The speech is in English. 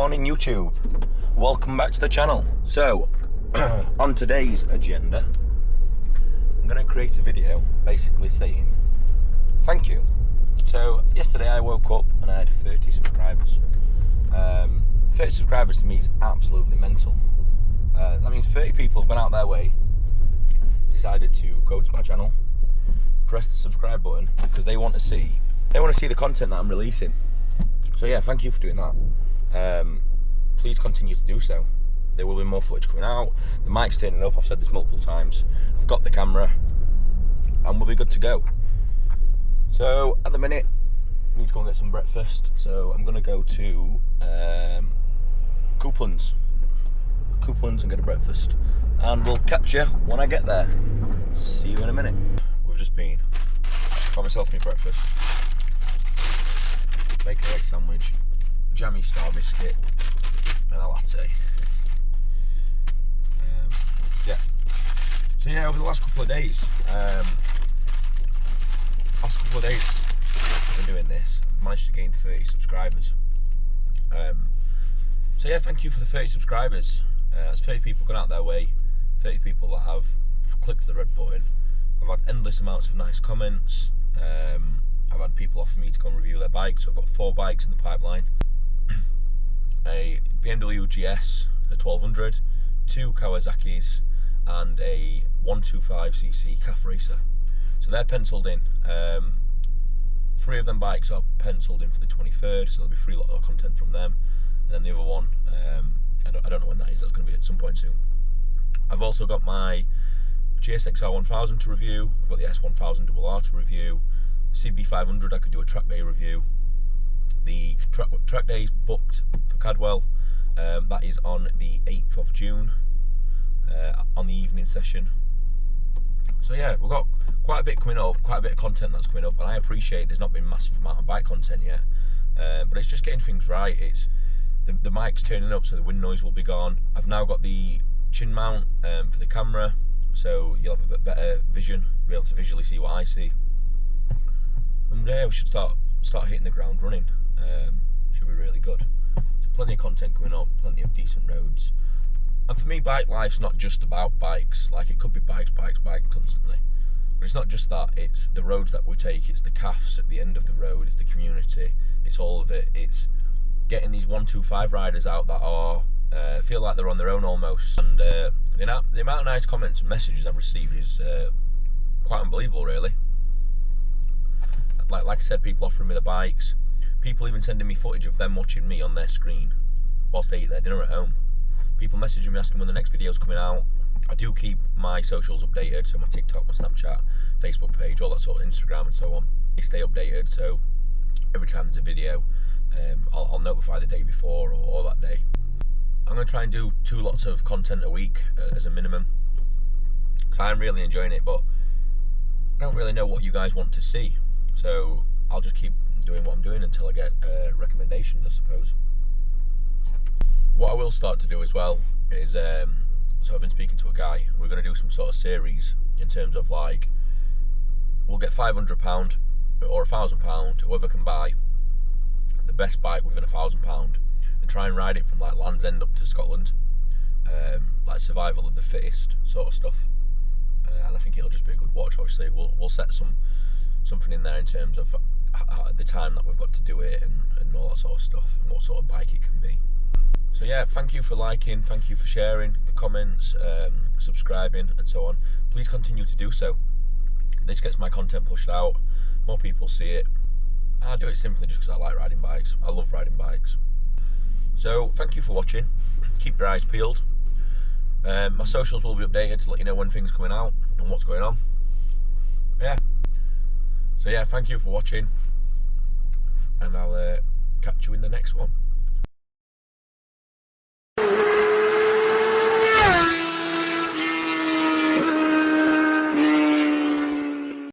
morning YouTube, welcome back to the channel. So on today's agenda I'm going to create a video basically saying thank you. So yesterday I woke up and I had 30 subscribers. 30 subscribers to me is absolutely mental. That means 30 people have gone out their way, decided to go to my channel, press the subscribe button because they want to see the content that I'm releasing. So yeah, thank you for doing that. Please continue to do so. There will be more footage coming out. The mic's turning up, I've said this multiple times. I've got the camera and we'll be good to go. So at the minute, I need to go and get some breakfast. So I'm gonna go to Couplands and get a breakfast. And we'll catch you when I get there. See you in a minute. We've just got myself my breakfast. Bacon egg sandwich, jammy star biscuit, and a latte. So yeah, over the last couple of days, I've been doing this. I've managed to gain 30 subscribers. So yeah, thank you for the 30 subscribers. That's 30 people gone out their way, 30 people that have clicked the red button. I've had endless amounts of nice comments. I've had people offer me to come review their bikes. So I've got 4 bikes in the pipeline. A BMW GS, a 1200, 2 Kawasaki's, and a 125cc calf racer. So they're penciled in. 3 of them bikes are penciled in for the 23rd, so there'll be 3 lot of content from them. And then the other one, I don't know when that is. That's going to be at some point soon. I've also got my GSXR 1000 to review. I've got the S1000RR to review. CB500 I could do a track day review. The track day is booked for Cadwell. That is on the 8th of June on the evening session. So yeah, we've got quite a bit coming up, quite a bit of content that's coming up, and I appreciate there's not been a massive amount of bike content yet, but it's just getting things right. It's the mic's turning up, so the wind noise will be gone. I've now got the chin mount for the camera, so you'll have a bit better vision, be able to visually see what I see. And yeah, we should start hitting the ground running. Should be really good. So plenty of content coming up, plenty of decent roads. And for me, bike life's not just about bikes. Like, it could be bikes constantly. But it's not just that, it's the roads that we take, it's the CAFs at the end of the road, it's the community, it's all of it. It's getting these 125 riders out that are feel like they're on their own almost. And the amount of nice comments and messages I've received is quite unbelievable, really. Like I said, people offering me the bikes, people even sending me footage of them watching me on their screen whilst they eat their dinner at home. People messaging me asking when the next video's coming out. I do keep my socials updated, so my TikTok, my Snapchat, Facebook page, all that sort of, Instagram and so on. They stay updated, so every time there's a video, I'll notify the day before or that day. I'm going to try and do 2 lots of content a week as a minimum. So I'm really enjoying it, but I don't really know what you guys want to see. So I'll just keep doing what I'm doing until I get recommendations, I suppose. What I will start to do as well is, so I've been speaking to a guy, and we're going to do some sort of series in terms of, like, we'll get £500 or £1,000, whoever can buy the best bike within £1,000 and try and ride it from like Land's End up to Scotland, like survival of the fittest sort of stuff. And I think it'll just be a good watch. Obviously we'll set something in there in terms of the time that we've got to do it and all that sort of stuff, and what sort of bike it can be. So yeah, thank you for liking, thank you for sharing the comments, subscribing and so on. Please continue to do so. This gets my content pushed out, more people see it. I do it simply just because I like riding bikes. I love riding bikes. So thank you for watching. Keep your eyes peeled. My socials will be updated to let you know when things are coming out and what's going on. Yeah. So yeah, thank you for watching, and I'll catch you in the next one.